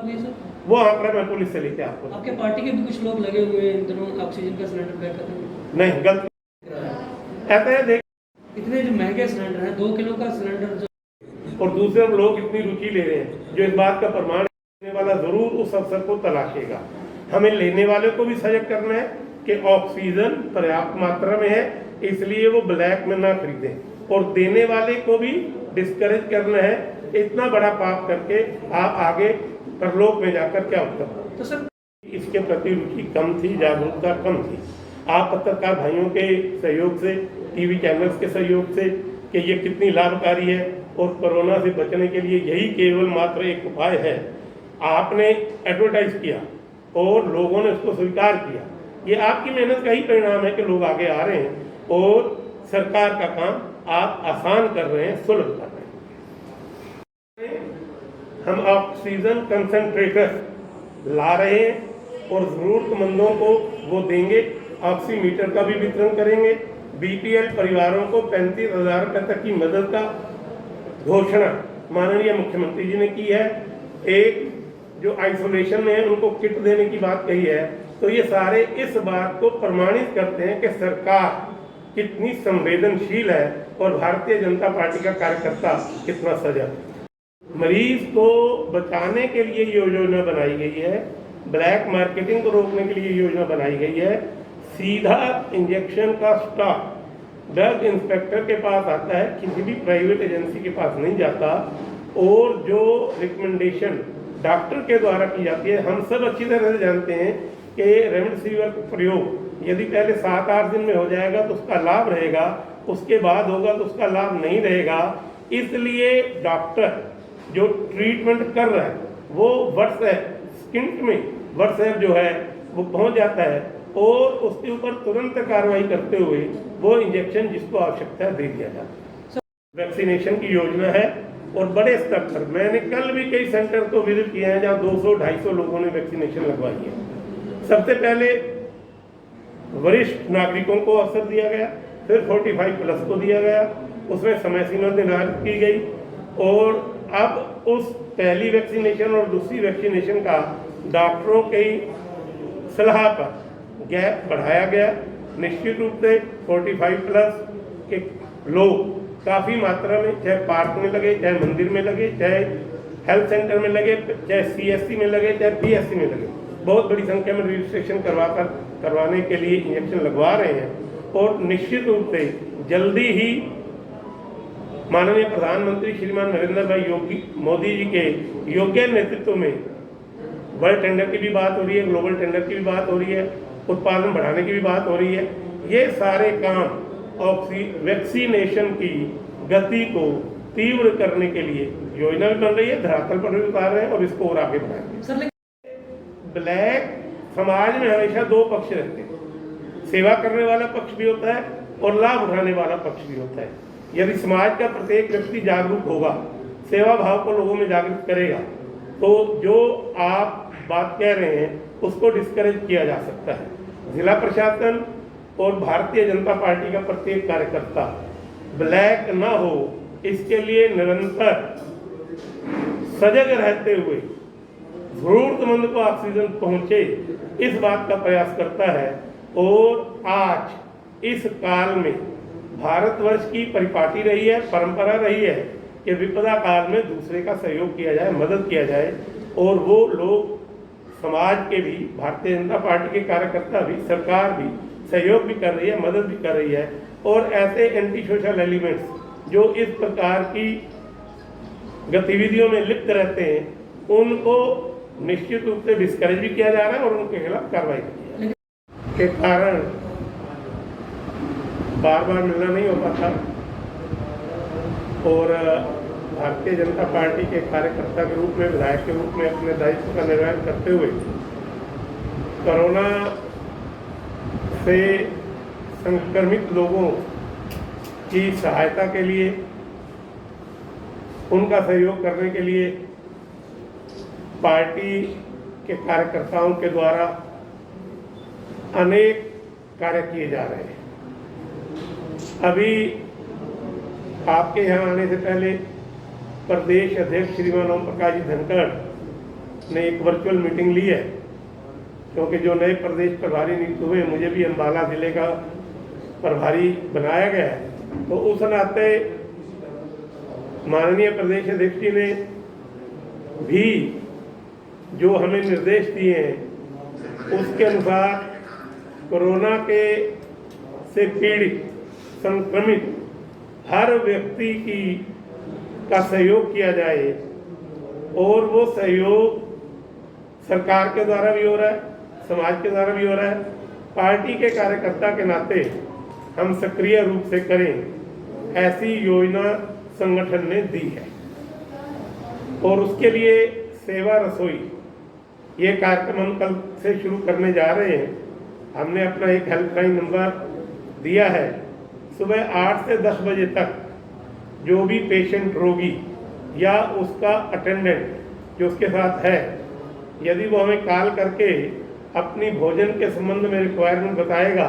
अभी सर वो आंकड़ा मैं पुलिस से लेके आपको। आपके पार्टी के भी कुछ लोग लगे हुए हैं इन दिनों ऑक्सीजन का सिलेंडर पैक करने में। नहीं, गलत कहते हैं। देख, इतने जो महंगे सिलेंडर हैं 2 किलो का सिलेंडर जो और दूसरे लोग इतनी रुचि ले रहे हैं, जो इस बात का प्रमाण देने वाला जरूर उस अवसर को तलाशेगा। हमें लेने वाले को भी सजग करना है कि ऑक्सीजन पर्याप्त मात्रा में है, इसलिए वो ब्लैक में ना खरीदें, और देने वाले को भी डिस्करेज करना है। इतना बड़ा पाप करके आप आगे परलोक में जाकर क्या उत्तर। तो सर इसके प्रति रुचि कम थी, जागरूकता कम थी। आप पत्रकार भाइयों के सहयोग से, टीवी चैनल्स के सहयोग से, कि ये कितनी लाभकारी है और कोरोना से बचने के लिए यही केवल मात्र एक उपाय है, आपने एडवर्टाइज किया और लोगों ने उसको स्वीकार किया। ये आपकी मेहनत का ही परिणाम है कि लोग आगे आ रहे हैं और सरकार का काम आप आसान कर रहे हैं, सुलभ कर रहे हैं। हम ऑक्सीजन कंसंट्रेटर ला रहे हैं और जरूरतमंदों को वो देंगे। ऑक्सीमीटर का भी वितरण करेंगे। बीपीएल परिवारों को 35,000 रुपये तक की मदद का घोषणा माननीय मुख्यमंत्री जी ने की है। एक जो आइसोलेशन में है उनको किट देने की बात कही है। तो ये सारे इस बात को प्रमाणित करते हैं कि सरकार कितनी संवेदनशील है और भारतीय जनता पार्टी का कार्यकर्ता कितना सजग। मरीज को बचाने के लिए योजना बनाई गई है, ब्लैक मार्केटिंग को रोकने के लिए योजना बनाई गई है। सीधा इंजेक्शन का स्टॉक ड्रग इंस्पेक्टर के पास आता है, किसी भी प्राइवेट एजेंसी के पास नहीं जाता। और जो रिकमेंडेशन डॉक्टर के द्वारा की जाती है, हम सब अच्छी तरह से जानते हैं कि रेमडेसिविर का प्रयोग यदि पहले 7-8 दिन में हो जाएगा तो उसका लाभ रहेगा, उसके बाद होगा तो उसका लाभ नहीं रहेगा। इसलिए डॉक्टर जो ट्रीटमेंट कर रहा है वो व्हाट्सएप स्किंट में व्हाट्सएप जो है वो पहुंच जाता है और उसके ऊपर तुरंत कार्रवाई करते हुए वो इंजेक्शन जिसको आवश्यकता है दे दिया जाता है। वैक्सीनेशन की योजना है और बड़े स्तर पर मैंने कल भी कई सेंटर को विजिट किए हैं जहाँ 200-250 लोगों ने वैक्सीनेशन लगवाई है। सबसे पहले वरिष्ठ नागरिकों को अवसर दिया गया, फिर 45+ को दिया गया, उसमें समय सीमा निर्धारित की गई और अब उस पहली वैक्सीनेशन और दूसरी वैक्सीनेशन का डॉक्टरों की सलाह पर गैप बढ़ाया गया। निश्चित रूप से 45+ के लोग काफ़ी मात्रा में, चाहे पार्क में लगे, चाहे मंदिर में लगे, चाहे हेल्थ सेंटर में लगे, चाहे सीएससी में लगे, चाहे पीएससी में लगे, बहुत बड़ी संख्या में रजिस्ट्रेशन करवाने के लिए इंजेक्शन लगवा रहे हैं। और निश्चित रूप से जल्दी ही माननीय प्रधानमंत्री श्रीमान नरेंद्र भाई मोदी जी के योग्य नेतृत्व में वर्ल्ड टेंडर की भी बात हो रही है, ग्लोबल टेंडर की भी बात हो रही है, उत्पादन बढ़ाने की भी बात हो रही है। ये सारे काम वैक्सीनेशन की गति को तीव्र करने के लिए योजना भी बन रही है, धरातल पर भी उतार रहे हैं और इसको और आगे बढ़ाएंगे। ब्लैक समाज में हमेशा 2 पक्ष रहते हैं, सेवा करने वाला पक्ष भी होता है और लाभ उठाने वाला पक्ष भी होता है। यदि समाज का प्रत्येक व्यक्ति जागरूक होगा, सेवा भाव को लोगों में जागरूक करेगा, तो जो आप बात कह रहे हैं उसको डिस्करेज किया जा सकता है। जिला प्रशासन और भारतीय जनता पार्टी का प्रत्येक कार्यकर्ता ब्लैक ना हो इसके लिए निरंतर सजग रहते हुए जरूरतमंद को ऑक्सीजन पहुंचे इस बात का प्रयास करता है। और आज इस काल में भारतवर्ष की परिपाटी रही है, परंपरा रही है कि विपदा काल में दूसरे का सहयोग किया जाए, मदद किया जाए। और वो लोग समाज के भी, भारतीय जनता पार्टी के कार्यकर्ता भी, सरकार भी सहयोग भी कर रही है, मदद भी कर रही है। और ऐसे एंटी सोशल एलिमेंट्स जो इस प्रकार की गतिविधियों में लिप्त रहते हैं उनको निश्चित रूप से डिस्करेज भी किया जा रहा है और उनके खिलाफ कार्रवाई की जा रही है। के कारण बार बार मिलना नहीं हो पाता और भारतीय जनता पार्टी के कार्यकर्ता के रूप में, विधायक के रूप में अपने दायित्व का निर्वहन करते हुए कोरोना से संक्रमित लोगों की सहायता के लिए, उनका सहयोग करने के लिए पार्टी के कार्यकर्ताओं के द्वारा अनेक कार्य किए जा रहे हैं। अभी आपके यहाँ आने से पहले प्रदेश अध्यक्ष श्रीमान ओम प्रकाश जी धनखड़ ने एक वर्चुअल मीटिंग ली है, क्योंकि जो नए प्रदेश प्रभारी नियुक्त हुए, मुझे भी अम्बाला जिले का प्रभारी बनाया गया है, तो उस नाते माननीय प्रदेश अध्यक्ष जी ने भी जो हमें निर्देश दिए हैं उसके अनुसार कोरोना के से पीड़ित संक्रमित हर व्यक्ति का सहयोग किया जाए, और वो सहयोग सरकार के द्वारा भी हो रहा है, समाज के द्वारा भी हो रहा है। पार्टी के कार्यकर्ता के नाते हम सक्रिय रूप से करें, ऐसी योजना संगठन ने दी है। और उसके लिए सेवा रसोई ये कार्यक्रम हम कल से शुरू करने जा रहे हैं। हमने अपना एक हेल्पलाइन नंबर दिया है। सुबह 8 से 10 बजे तक जो भी पेशेंट, रोगी या उसका अटेंडेंट जो उसके साथ है, यदि वो हमें कॉल करके अपनी भोजन के संबंध में रिक्वायरमेंट बताएगा,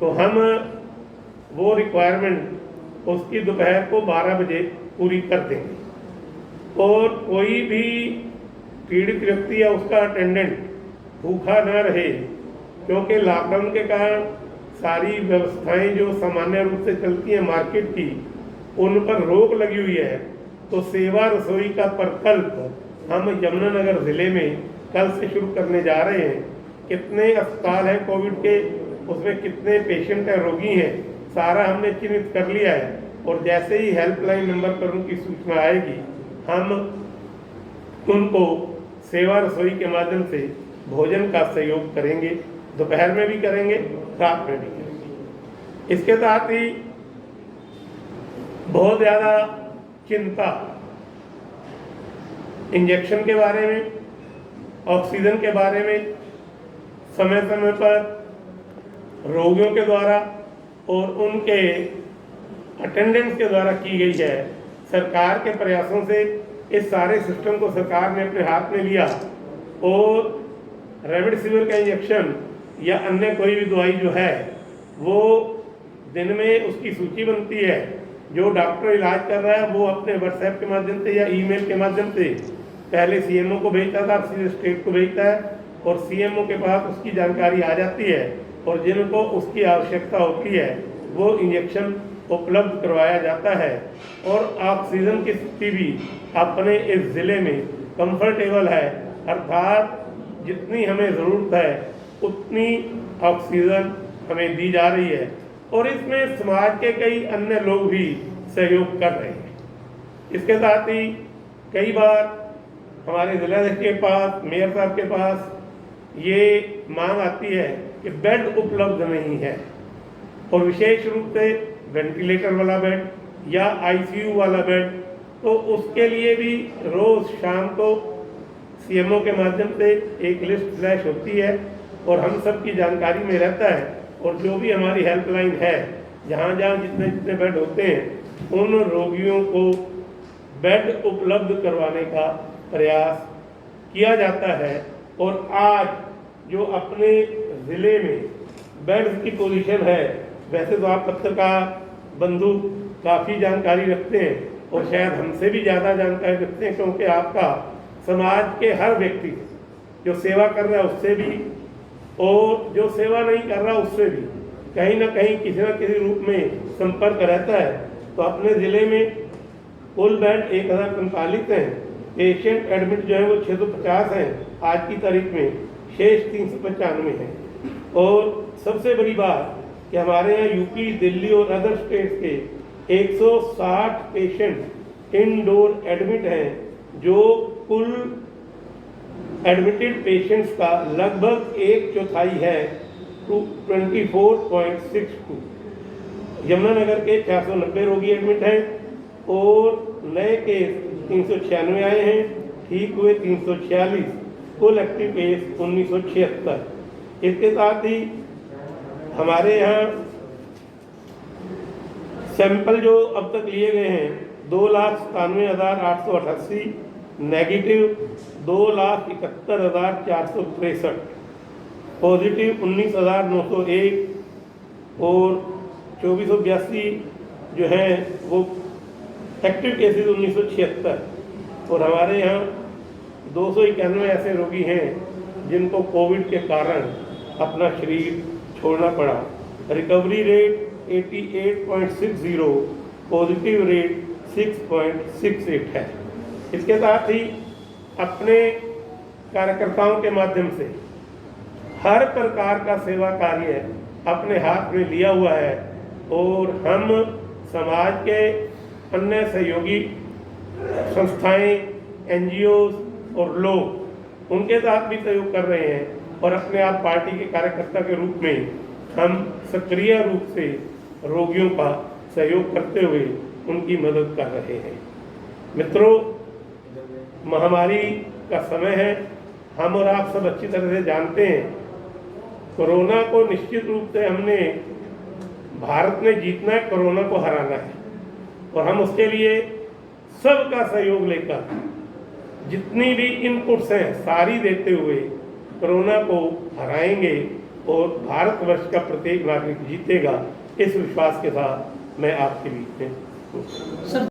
तो हम वो रिक्वायरमेंट उसकी दोपहर को 12 बजे पूरी कर देंगे। और कोई भी पीड़ित व्यक्ति या उसका अटेंडेंट भूखा न रहे, क्योंकि लॉकडाउन के कारण सारी व्यवस्थाएं जो सामान्य रूप से चलती हैं मार्केट की, उन पर रोक लगी हुई है। तो सेवा रसोई का प्रकल्प हम यमुनानगर ज़िले में कल से शुरू करने जा रहे हैं। कितने अस्पताल हैं कोविड के, उसमें कितने पेशेंट हैं, रोगी हैं, सारा हमने चिन्हित कर लिया है। और जैसे ही हेल्पलाइन नंबर पर उनकी सूचना आएगी, हम उनको सेवा रसोई के माध्यम से भोजन का सहयोग करेंगे। दोपहर में भी करेंगे, रात में भी करेंगे। इसके साथ ही बहुत ज़्यादा चिंता इंजेक्शन के बारे में, ऑक्सीजन के बारे में समय समय पर रोगियों के द्वारा और उनके अटेंडेंट्स के द्वारा की गई है। सरकार के प्रयासों से इस सारे सिस्टम को सरकार ने अपने हाथ में लिया, और रेमडेसिविर का इंजेक्शन या अन्य कोई भी दवाई जो है वो दिन में उसकी सूची बनती है। जो डॉक्टर इलाज कर रहा है वो अपने व्हाट्सएप के माध्यम से या ईमेल के माध्यम से पहले सीएमओ को भेजता था, सीधे स्टेट को भेजता है, और सीएमओ के पास उसकी जानकारी आ जाती है, और जिनको उसकी आवश्यकता होती है वो इंजेक्शन उपलब्ध करवाया जाता है। और ऑक्सीजन की स्थिति भी अपने इस ज़िले में कंफर्टेबल है, अर्थात जितनी हमें ज़रूरत है उतनी ऑक्सीजन हमें दी जा रही है। और इसमें समाज के कई अन्य लोग भी सहयोग कर रहे हैं। इसके साथ ही कई बार हमारे जिलाध्यक्ष के पास, मेयर साहब के पास ये मांग आती है कि बेड उपलब्ध नहीं है, और विशेष रूप से वेंटिलेटर वाला बेड या आईसीयू वाला बेड। तो उसके लिए भी रोज़ शाम को सीएमओ के माध्यम से एक लिस्ट फ्लैश होती है, और हम सब की जानकारी में रहता है। और जो भी हमारी हेल्पलाइन है, जहाँ जहाँ जितने जितने बेड होते हैं, उन रोगियों को बेड उपलब्ध करवाने का प्रयास किया जाता है। और आज जो अपने ज़िले में बेड्स की पोजीशन है, वैसे तो आप पत्रकार बंधु काफ़ी जानकारी रखते हैं, और शायद हमसे भी ज़्यादा जानकारी रखते हैं, क्योंकि आपका समाज के हर व्यक्ति जो सेवा कर रहा है उससे भी, और जो सेवा नहीं कर रहा उससे भी कहीं ना कहीं किसी न किसी रूप में संपर्क रहता है। तो अपने ज़िले में कुल बेड 1045 हैं। पेशेंट एडमिट जो है वो 650 हैं आज की तारीख में, शेष 395 हैं। और सबसे बड़ी बात कि हमारे यहाँ यूपी, दिल्ली और अदर स्टेट्स के 160 पेशेंट इनडोर एडमिट हैं, जो कुल एडमिटेड पेशेंट्स का लगभग 1/4 है, 24.62। यमुनानगर के 490 रोगी एडमिट हैं, और नए केस 396 आए हैं, ठीक हुए 346, कुल एक्टिव केस 1976। इसके साथ ही हमारे यहाँ सैंपल जो अब तक लिए गए हैं 2,97,888, नेगेटिव 2,71,463, पॉजिटिव 19,901 और 2482 जो है वो एक्टिव केसेस 1976। और हमारे यहाँ 291 ऐसे रोगी हैं जिनको कोविड के कारण अपना शरीर छोड़ना पड़ा। रिकवरी रेट 88.60, पॉजिटिव रेट 6.68 है। इसके साथ ही अपने कार्यकर्ताओं के माध्यम से हर प्रकार का सेवा कार्य अपने हाथ में लिया हुआ है और हम समाज के अन्य सहयोगी संस्थाएं, NGOs और लोग उनके साथ भी सहयोग कर रहे हैं और अपने आप पार्टी के कार्यकर्ता के रूप में हम सक्रिय रूप से रोगियों का सहयोग करते हुए उनकी मदद कर रहे हैं। मित्रों, महामारी का समय है, हम और आप सब अच्छी तरह से जानते हैं कोरोना को निश्चित रूप से हमने भारत ने जीतना है, कोरोना को हराना है और हम उसके लिए सबका सहयोग लेकर जितनी भी इनपुट्स हैं सारी देते हुए कोरोना को हराएंगे और भारतवर्ष का प्रत्येक नागरिक जीतेगा। इस विश्वास के साथ मैं आपके बीच में सर